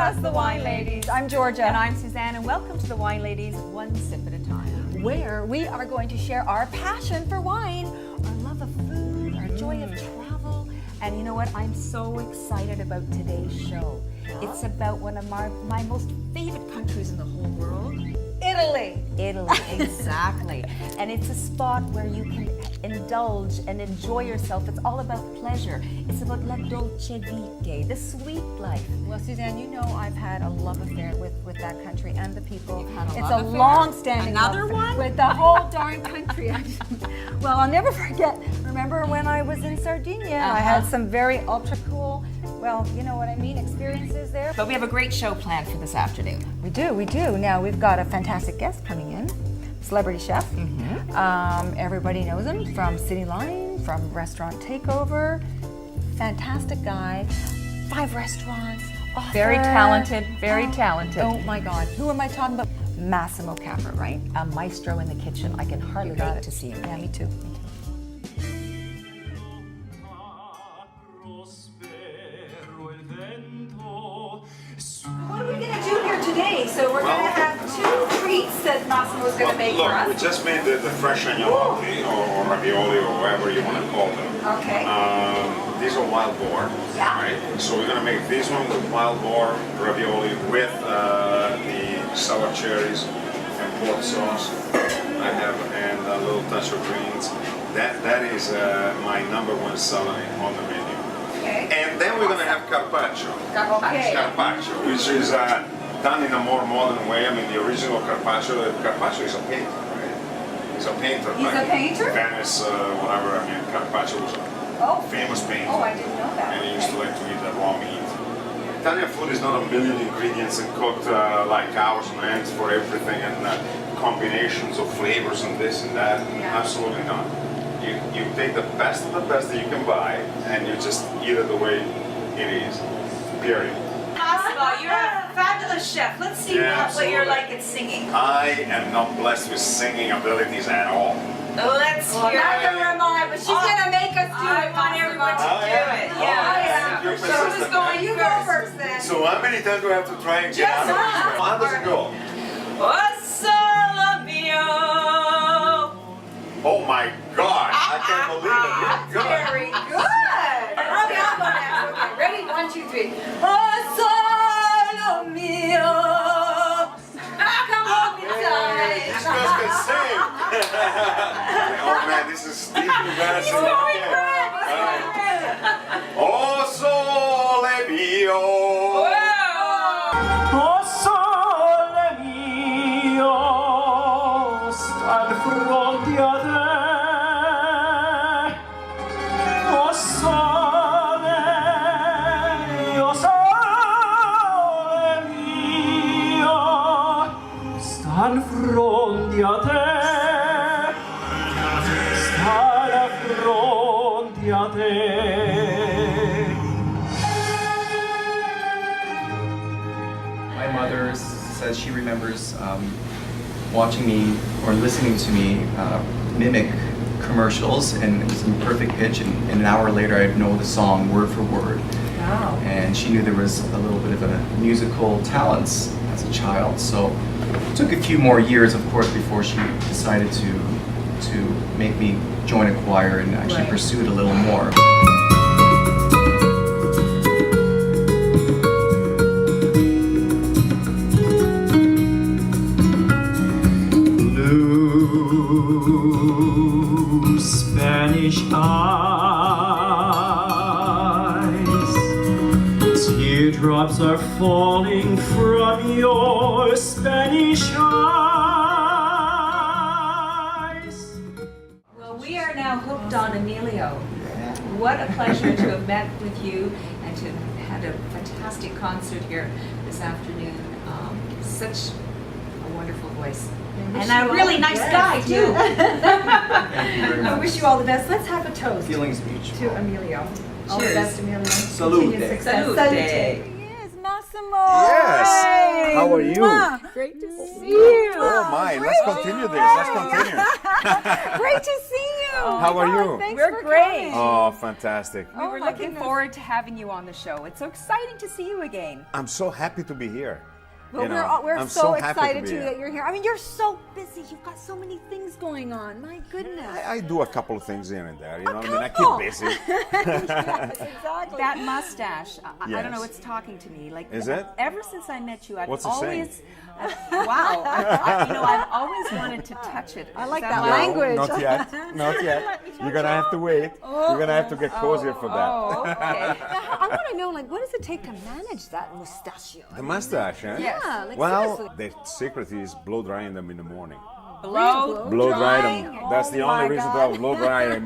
us, the Wine Ladies. I'm Georgia. And I'm Suzanne, and welcome to the Wine Ladies, one sip at a time. Where we are going to share our passion for wine, our love of food, our joy of travel. And you know what? I'm so excited about today's show. It's about one of my most favorite countries in the whole world. Italy. Italy, exactly. And it's a spot where you can indulge and enjoy yourself. It's all about pleasure. It's about la dolce vita, the sweet life. Well, Suzanne, you know I've had a love affair with that country and the people. You've had a it's love a affair? long-standing Another love one? with the whole darn country. Well, I'll never forget. Remember when I was in Sardinia? I had some very ultra cool, well, you know what I mean, experiences there. But we have a great show planned for this afternoon. We do. Now we've got a fantastic guest coming in, celebrity chef. Everybody knows him from City Line, from Restaurant Takeover. Fantastic guy, 5 restaurants. Author. Very talented, very talented. Oh my God, who am I talking about? Massimo Capra, right? A maestro in the kitchen. I can hardly wait to see him. Yeah, me too. What are we going to do here today? So we're going to have 2 treats that Massimo's going to make for us. We just made the fresh agnolatti or ravioli or whatever you want to call them. Okay. These are wild boar, right? So we're going to make this one with wild boar ravioli with the sour cherries and pork sauce I have, and a little touch of greens. That is my #1 salad on the menu. Okay. And then we're going to have carpaccio. Okay. Carpaccio, which is done in a more modern way. I mean, the original Carpaccio is a painter, right? He's a painter. He's a painter? Venice, whatever. I mean, Carpaccio was a famous painter. Oh, I didn't know that. And he used to like to eat the raw meat. Italian food is not a million ingredients and cooked like hours and ends for everything and combinations of flavors and this and that. Yeah. Absolutely not. You take the best of the best that you can buy and you just eat it the way it is. Period. Massimo, you're a fabulous chef. Let's see what you're like at singing. I am not blessed with singing abilities at all. Let's hear it. But she's going to make us do I it. want everyone to Oh, do yeah? it. Oh, Yeah. you're So who's persistent. going You go first then. So how many times do I have to try and get out of this? How does it go? Oh, Sole Mio. Oh my God! I can't believe it. You're good. Very good. Okay, I'll go next. Okay, ready? 1, 2, 3. Oh, Sole Mio. Come on, inside. These girls can sing. Oh man, this is deep embarrassing. He's going Oh, Sole Mio. Oh sole mio, sta di fronte a te. Oh sole mio, sta di fronte a te. Sta di fronte a te. My mother says she remembers watching me or listening to me mimic commercials, and it was in perfect pitch, and an hour later I'd know the song word for word. Wow. And she knew there was a little bit of a musical talents as a child, so it took a few more years, of course, before she decided to make me join a choir and actually pursue it a little more. Blue Spanish eyes, teardrops are falling from your Spanish eyes. Well, we are now hooked on Emilio. What a pleasure to have met with you and to have had a fantastic concert here this afternoon. Such a wonderful voice. And a really nice guy, too. I wish you all the best. Let's have a toast Feelings mutual. to Emilio. All the Cheers. best, Emilio. Salute. Continued success. Salute. Yes, Massimo. Yes. Hey. How are you? Mwah. Great to see you. Oh my, let's continue this. Let's continue. Great to see you. How are you? Thanks We're for great. coming. Oh, fantastic. We were my looking goodness. forward to having you on the show. It's so exciting to see you again. I'm so happy to be here. Well, You know, we're I'm so happy excited be too here. that you're here. I mean, you're so busy. You've got so many things going on. My goodness. I do a couple of things here and there. You know what I mean? I couple. keep busy. Yes, exactly. That mustache, I don't know, Yes. it's talking to me. Like, Is it? Ever since I met you, I've What's it saying? always, wow, I've always wanted to touch it. I like Is that why? language. Not yet. Not yet. You're gonna have to wait. You're gonna have to get cozier for that. Oh, okay. Now, I want to know, like, what does it take to manage that mustachio? The mustache, huh? Yeah, like Well, seriously. the secret is blow drying them in the morning. Blow. Blow dry drying? them. That's the Oh only my reason to God. have blow dry in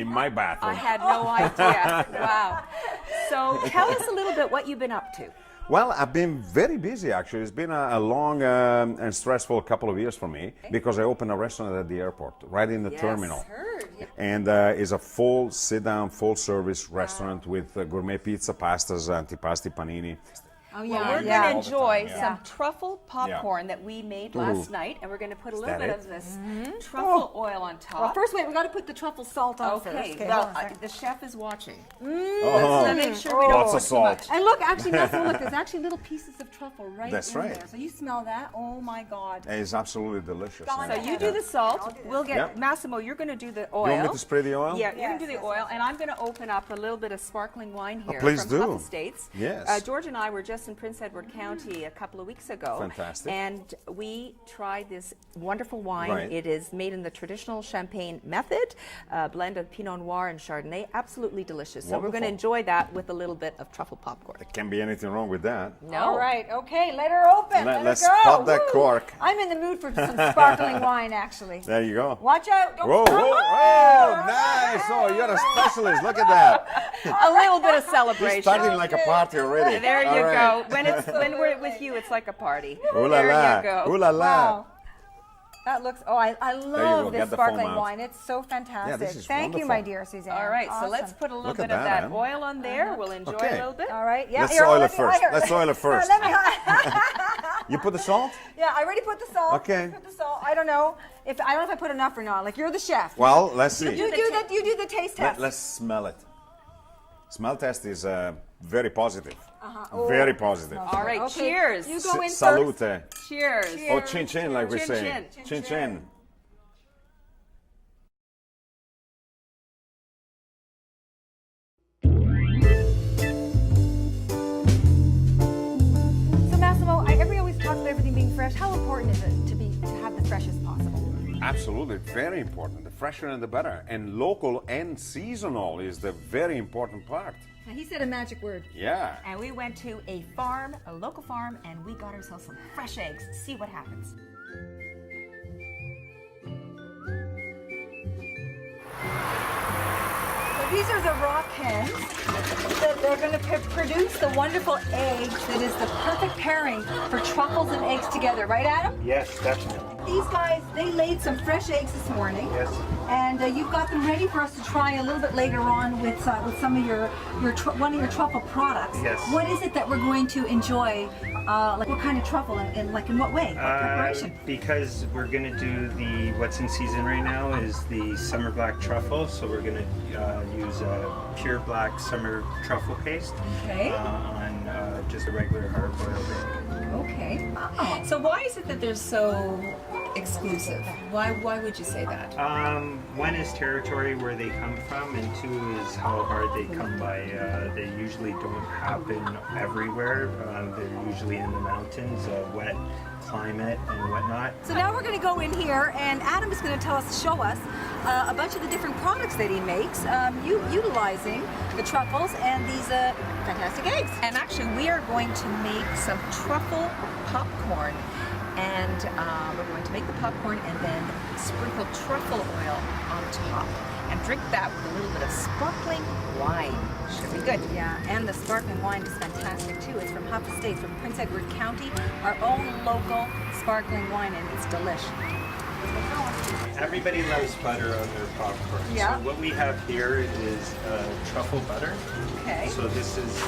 my bathroom. I had no idea. Wow. So tell us a little bit what you've been up to. Well, I've been very busy actually. It's been a long and stressful couple of years for me because I opened a restaurant at the airport, right in the terminal. And it's a full sit-down, full-service restaurant with gourmet pizza, pastas, antipasti, panini. Oh, Well, yeah. we're yeah. going to enjoy Yeah. some truffle popcorn that we made last night, and we're going to put a little that bit it? of this truffle oil on top. Well, first, wait, we got to put the truffle salt on first. Okay, hold well, on a second. the chef is watching. Oh, So make sure we don't lots put of too salt. much. And look, actually, Massimo, look, there's actually little pieces of truffle right That's in right. there. So you smell that? Oh my God. It's absolutely delicious. Go on So And- you do the salt. We'll get Yep. Massimo. You're going to do the oil. You want me to spray the oil? Yeah, you're going Yes, to do the yes, oil, and I'm going to open up a little bit of sparkling wine here please from do. Truffle States. Yes. George and I were just in Prince Edward County a couple of weeks ago. Fantastic. And we tried this wonderful wine. Right. It is made in the traditional champagne method, a blend of Pinot Noir and Chardonnay. Absolutely delicious. So we're going to Wonderful. enjoy that with a little bit of truffle popcorn. Can't be anything wrong with that. No. All right, okay, let her open. Let Let's her go. pop that Woo. cork. I'm in the mood for some sparkling wine, actually. There you go. Watch out. Don't Whoa, whoa, oh, nice. Oh, you're a specialist. Look at that. A little bit of celebration. Starting like a party already. There you All right. go. When we're with you, it's like a party. Ooh la There la. you go. Ooh la la. Wow. That looks, I go, love get this the foam sparkling out. wine. It's so fantastic. this is Thank you, wonderful. my dear Suzanne. All right, so Awesome. let's put a little Look bit at of that, that Ann. oil on there. We'll enjoy Okay. a little bit. All right, yeah. Let's here, oil let it me- first. here, Let's oil it first. Let me, You put the salt? yeah, I already put the salt. Okay. Put the salt. I don't know if I put enough or not. Like you're the chef. Well, let's see. you do the taste test. Let's smell it. Smell test is very positive. Oh, Very positive. All right, Okay, cheers. You go in first. Salute. Cheers. Oh, chin chin, like we Chin say. chin. Chin chin. So Massimo, we always talk about everything being fresh. How important is it to have the freshest possible? Absolutely, very important. The fresher and the better. And local and seasonal is the very important part. Now, he said a magic word. Yeah. And we went to a farm, a local farm, and we got ourselves some fresh eggs. See what happens. So these are the raw hens that they're going to produce the wonderful egg that is the perfect pairing for truffles and eggs together, right, Adam? Yes, definitely. These guys, they laid some fresh eggs this morning. Yes. And you've got them ready for us to try a little bit later on with some of your one of your truffle products. Yes. What is it that we're going to enjoy? Like what kind of truffle and like in what way? What preparation? Because we're gonna do what's in season right now is the summer black truffle. So we're gonna use a pure black summer truffle paste Okay. on just a regular hard-boiled egg. Okay. Oh. So why is it that they're so exclusive? Why would you say that? One is territory where they come from, and two is how hard they come by. They usually don't happen everywhere. They're usually in the mountains, wet climate and whatnot. So now we're going to go in here, and Adam is going to show us a bunch of the different products that he makes, utilizing the truffles and these fantastic eggs. And actually, we are going to make some truffle popcorn. And we're going to make the popcorn and then sprinkle truffle oil on top and drink that with a little bit of sparkling wine. Should be good. Yeah, and the sparkling wine is fantastic too. It's from Huff Estates, from Prince Edward County, our own local sparkling wine, and it's delish. Everybody loves butter on their popcorn. Yeah. So what we have here is truffle butter. Okay. So this is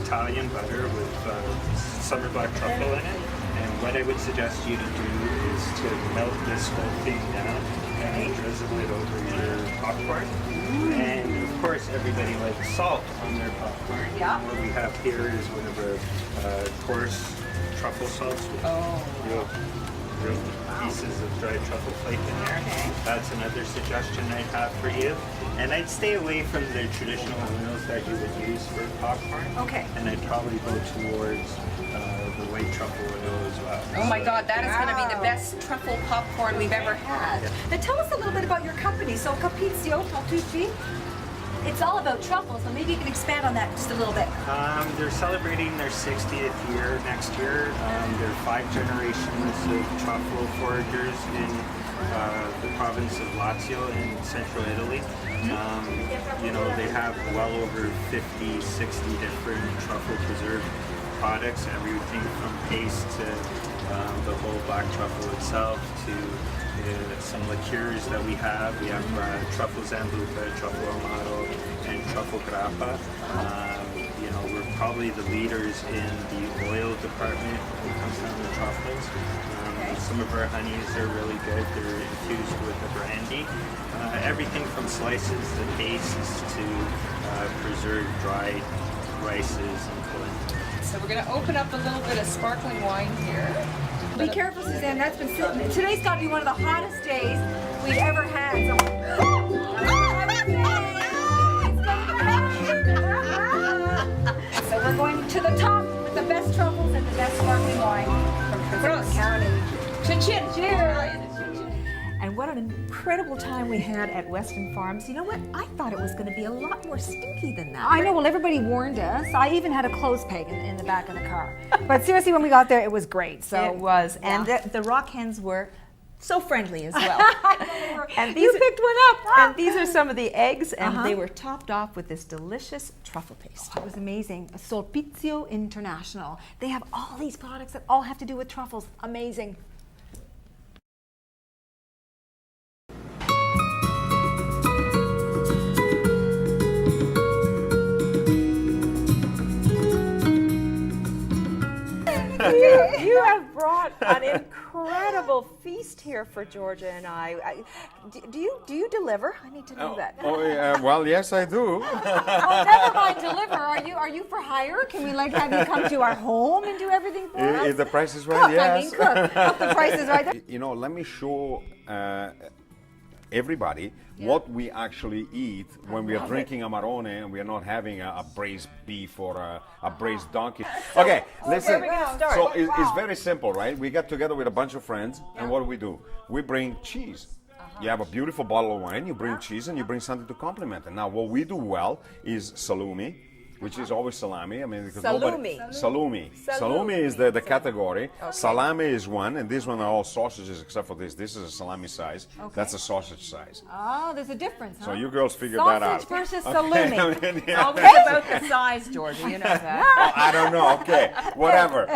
Italian butter with summer black truffle in it. And what I would suggest you to do is to melt this whole thing down and drizzle it over your popcorn. And of course, everybody likes salt on their popcorn. Yeah. What we have here is one of our coarse truffle salts with real pieces of dried truffle flake in there. Okay. That's another suggestion I'd have for you. And I'd stay away from the traditional oils that you would use for popcorn. Okay. And I'd probably go towards the white truffle oil as well. Oh my God, that is going to be the best truffle popcorn we've ever had. Now tell us a little bit about your company. So Carpaccio, Tartucci, it's all about truffles, so maybe you can expand on that just a little bit. They're celebrating their 60th year next year. They're 5 generations of truffle foragers in the province of Lazio in central Italy. You know, they have well over 50, 60 different truffle preserved products, everything from paste to the whole black truffle itself to some liqueurs that we have. We have truffle zambuca, truffle amato, and truffle grappa. You know, we're probably the leaders in the oil department when it comes down to truffles. Some of our honeys are really good. They're infused with the brandy. Everything from slices to pastes to preserved dried rices and pudding. So we're going to open up a little bit of sparkling wine here. Be careful, Suzanne. That's been sitting. Today's got to be one of the hottest days we've ever had. So we're going to the top with the best truffles and the best sparkling wine from Prince County. Chin-chin. Cheers! And what an incredible time we had at Western Farms. You know what? I thought it was going to be a lot more stinky than that. I know. Well, everybody warned us. I even had a clothes peg in the back of the car. But seriously, when we got there, it was great. So It was. And And the rock hens were so friendly as well. And You these picked one up. And these are some of the eggs, and they were topped off with this delicious truffle paste. It was amazing. Solpizio International. They have all these products that all have to do with truffles. Amazing. You have brought an incredible feast here for Georgia and I. Do you deliver? I need to know that. Well, yes, I do. Oh, never mind deliver. Are you for hire? Can we have you come to our home and do everything for us? If the price is Cook, right, yes. cook. Cook, the price is right. You know, let me show everybody what we actually eat when we are drinking Amarone and we are not having a braised beef or a braised donkey. Okay, listen. we're gonna start. So it's very simple, right? We get together with a bunch of friends, and what do? We bring cheese. You have a beautiful bottle of wine, you bring cheese, and you bring something to complement it. Now, what we do well is salumi, which is always salami. I mean, because Salumi. Salumi is the category. Salami is one, and these one are all sausages except for this. This is a salami size. That's a sausage size. Oh, there's a difference, huh? So you girls figured that out. Sausage versus salumi. Always about the size, Georgia. You know that. I don't know. Okay, whatever.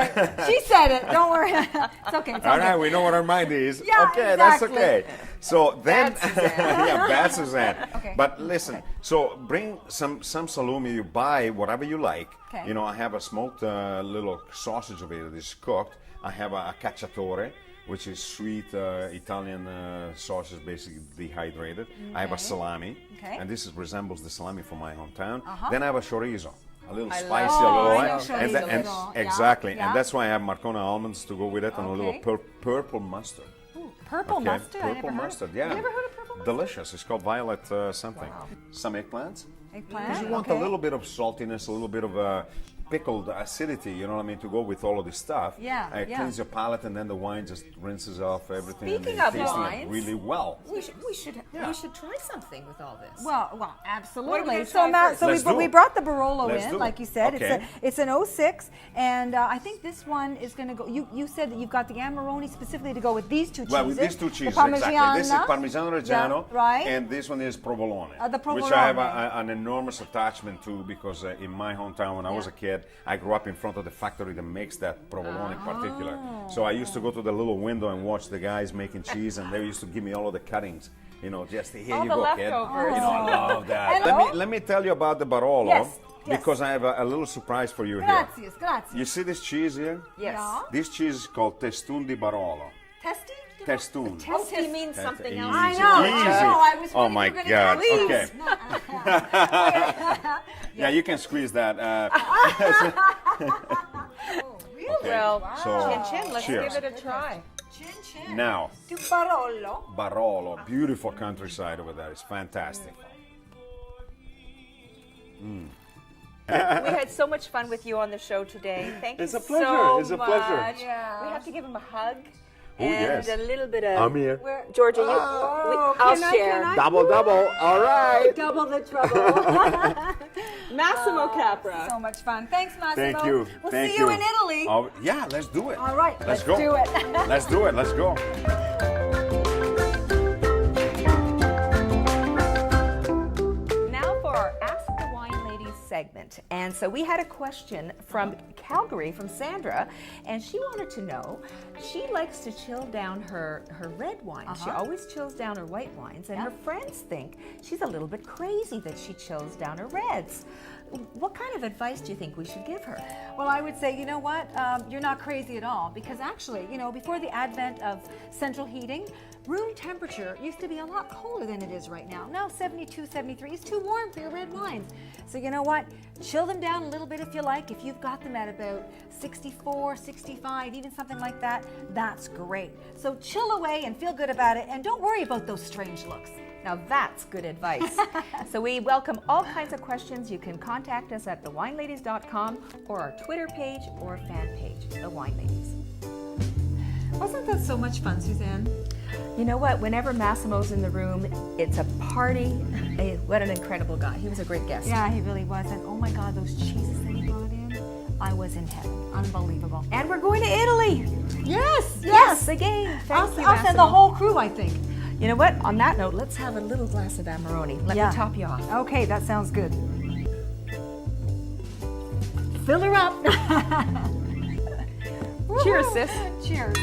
She said it. Don't worry. It's okay. It's All okay. right, we know what our mind is. Yeah, okay, that's exactly. okay. So then, Bad Suzanne. yeah, bad Suzanne. Okay. But listen, so bring some salumi. You buy whatever you like. Okay. You know, I have a smoked little sausage over here that is cooked. I have a cacciatore, which is sweet Italian sausage, basically dehydrated. I have a salami, and this resembles the salami from my hometown. Then I have a chorizo. A little spicy, a little I light. know chorizo. Yeah, Exactly. yeah. And that's why I have Marcona almonds to go with it and a little purple mustard. Purple mustard? I Purple never mustard, heard. yeah. You never heard of purple mustard? Delicious. It's called violet something. Some eggplants. Because you want a little bit of saltiness, a little bit of pickled acidity, you know what I mean, to go with all of this stuff. Yeah, It yeah. cleans your palate, and then the wine just rinses off everything. Speaking and of tasting it wines, really well. We should try something with all this. Well, absolutely. What are we gonna So try now, first? so Let's do we it. brought the Barolo Let's in, do like it. you said. Okay. It's an 06, and I think this one is going to go. You said that you've got the Amarone specifically to go with these two cheeses. Well, with these two cheeses, the exactly. This is Parmigiana. Parmigiano Reggiano, Yeah, right. and this one is Provolone, The which I have Provolone. an enormous attachment to because in my hometown, when I was a kid, I grew up in front of the factory that makes that provolone in particular. So I used to go to the little window and watch the guys making cheese, and they used to give me all of the cuttings. You know, just here All you the go, kid. leftovers. You know, I love that. And Let me tell you about the Barolo, Yes, yes. because I have a little surprise for you Grazie, here. grazie. You see this cheese here? Yes. Yeah. This cheese is called Testun di Barolo. Testy? Testoon. Testy means something else. I know. Easy. I was Oh wondering my if you were gonna God. Okay. Yeah, you can squeeze that. Really? Okay. Well, So, chin chin, let's cheers. give it a try. Chin chin. Now, To Barolo. Barolo, beautiful countryside over there. It's fantastic. We had so much fun with you on the show today. Thank It's you a pleasure. so It's a pleasure. much. Yeah. We have to give him a hug Oh, and yes. a little bit of. I'm here. Georgia, you. I'll can share. I? Double, double. All right. Double the trouble. Massimo Capra. So much fun. Thanks, Massimo. Thank you. We'll Thank see you in Italy. Oh, yeah, let's do it. All right, Let's let's go. do it. Let's do it. Let's go. Now for our Ask the Wine Ladies segment. And so we had a question from Calgary, from Sandra, and she wanted to know, she likes to chill down her red wines. She always chills down her white wines, and her friends think she's a little bit crazy that she chills down her reds. What kind of advice do you think we should give her? Well, I would say, you know what? You're not crazy at all, because actually, you know, before the advent of central heating, room temperature used to be a lot colder than it is right now. Now 72, 73 is too warm for your red wines. So you know what? Chill them down a little bit if you like. If you've got them at about 64, 65, even something like that, that's great. So chill away and feel good about it, and don't worry about those strange looks. Now that's good advice. So we welcome all kinds of questions. You can contact us at thewineladies.com or our Twitter page or fan page, The Wine Ladies. Wasn't that so much fun, Suzanne? You know what? Whenever Massimo's in the room, it's a party. What an incredible guy. He was a great guest. Yeah, he really was. And oh my God, those cheeses that he brought in, I was in heaven. Unbelievable. And we're going to Italy. Yes, Yes, again. Thank you, us and the Massimo. whole crew, I think. You know what? On that note, let's have a little glass of Amarone. Let me top you off. Okay, that sounds good. Fill her up. Cheers, sis. Cheers.